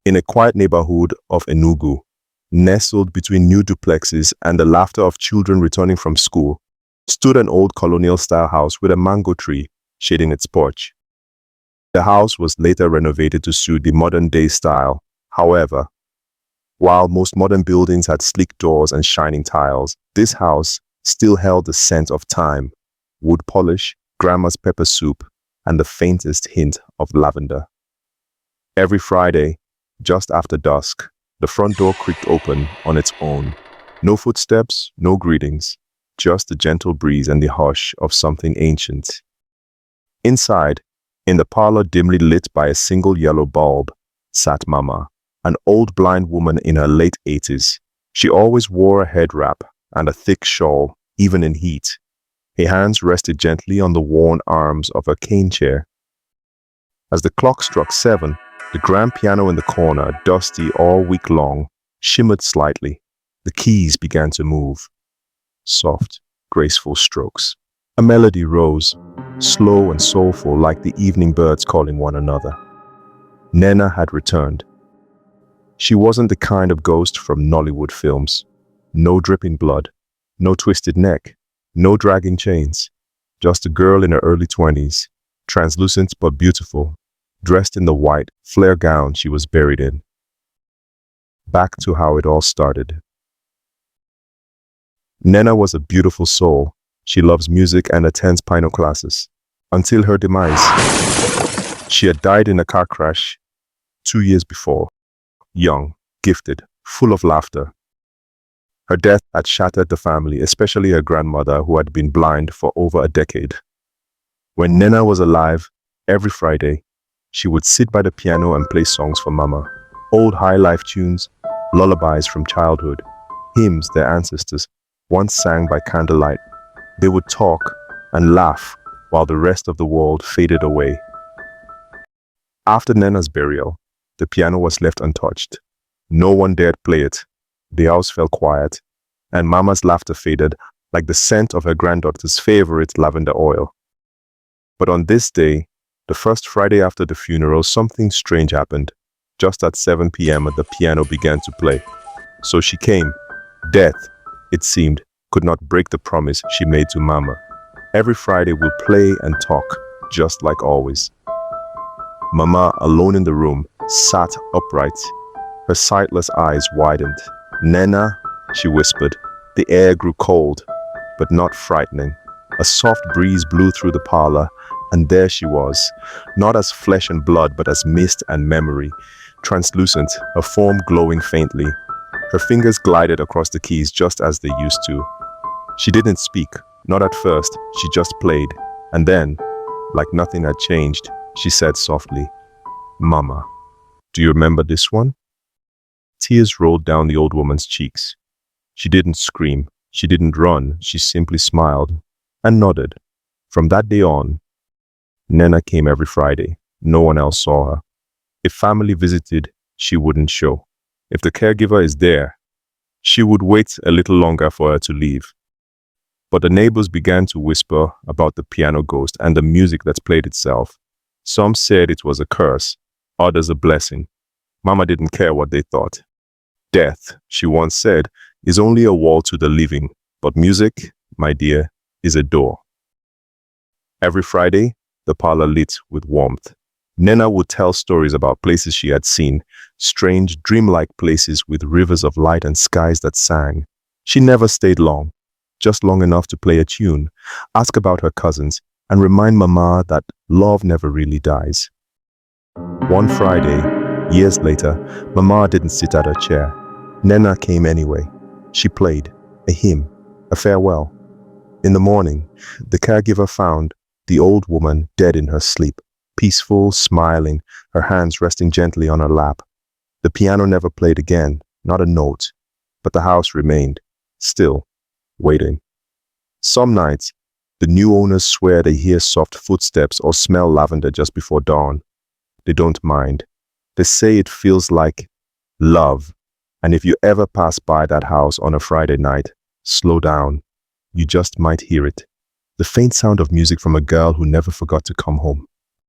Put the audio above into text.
In a quiet neighborhood of Enugu, nestled between new duplexes and the laughter of children returning from school, stood an old colonial-style house with a mango tree shading its porch. The house was later renovated to suit the modern-day style. However, while most modern buildings had sleek doors and shining tiles, this house still held the scent of time, wood polish, grandma's pepper soup, and the faintest hint of lavender. Every Friday, just after dusk, the front door creaked open on its own. No footsteps, no greetings, just the gentle breeze and the hush of something ancient. Inside, in the parlor dimly lit by a single yellow bulb, sat Mama, an old blind woman in her late 80s. She always wore a head wrap and a thick shawl, even in heat. Her hands rested gently on the worn arms of her cane chair. As the clock struck 7, the grand piano in the corner, dusty all week long, shimmered slightly. The keys began to move. Soft, graceful strokes. A melody rose, slow and soulful like the evening birds calling one another. Nnenna had returned. She wasn't the kind of ghost from Nollywood films. No dripping blood, no twisted neck, no dragging chains. Just a girl in her early 20s, translucent but beautiful, dressed in the white, flare gown she was buried in. Back to how it all started. Nnenna was a beautiful soul. She loves music and attends piano classes. Until her demise. She had died in a car crash 2 years before. Young, gifted, full of laughter. Her death had shattered the family, especially her grandmother, who had been blind for over a decade. When Nnenna was alive, every Friday, she would sit by the piano and play songs for Mama. Old high life tunes, lullabies from childhood, hymns their ancestors once sang by candlelight. They would talk and laugh while the rest of the world faded away. After Nnenna's burial, the piano was left untouched. No one dared play it. The house fell quiet, and Mama's laughter faded like the scent of her granddaughter's favorite lavender oil. But on this day, the first Friday after the funeral, something strange happened. Just at 7 p.m. the piano began to play. So she came. Death, it seemed, could not break the promise she made to Mama. Every Friday we'll play and talk, just like always. Mama, alone in the room, sat upright. Her sightless eyes widened. "Nnenna," she whispered. The air grew cold, but not frightening. A soft breeze blew through the parlor, and there she was, not as flesh and blood, but as mist and memory, translucent, her form glowing faintly. Her fingers glided across the keys just as they used to. She didn't speak, not at first, she just played. And then, like nothing had changed, she said softly, "Mama, do you remember this one?" Tears rolled down the old woman's cheeks. She didn't scream, she didn't run, she simply smiled and nodded. From that day on, Nnenna came every Friday. No one else saw her. If family visited, she wouldn't show. If the caregiver is there, she would wait a little longer for her to leave. But the neighbors began to whisper about the piano ghost and the music that played itself. Some said it was a curse, others a blessing. Mama didn't care what they thought. Death, she once said, is only a wall to the living, but music, my dear, is a door. Every Friday, the parlor lit with warmth. Nnenna would tell stories about places she had seen, strange, dreamlike places with rivers of light and skies that sang. She never stayed long, just long enough to play a tune, ask about her cousins, and remind Mama that love never really dies. One Friday, years later, Mama didn't sit at her chair. Nnenna came anyway. She played a hymn, a farewell. In the morning, the caregiver found the old woman dead in her sleep, peaceful, smiling, her hands resting gently on her lap. The piano never played again, not a note, but the house remained, still, waiting. Some nights, the new owners swear they hear soft footsteps or smell lavender just before dawn. They don't mind. They say it feels like love. And if you ever pass by that house on a Friday night, slow down. You just might hear it. The faint sound of music from a girl who never forgot to come home.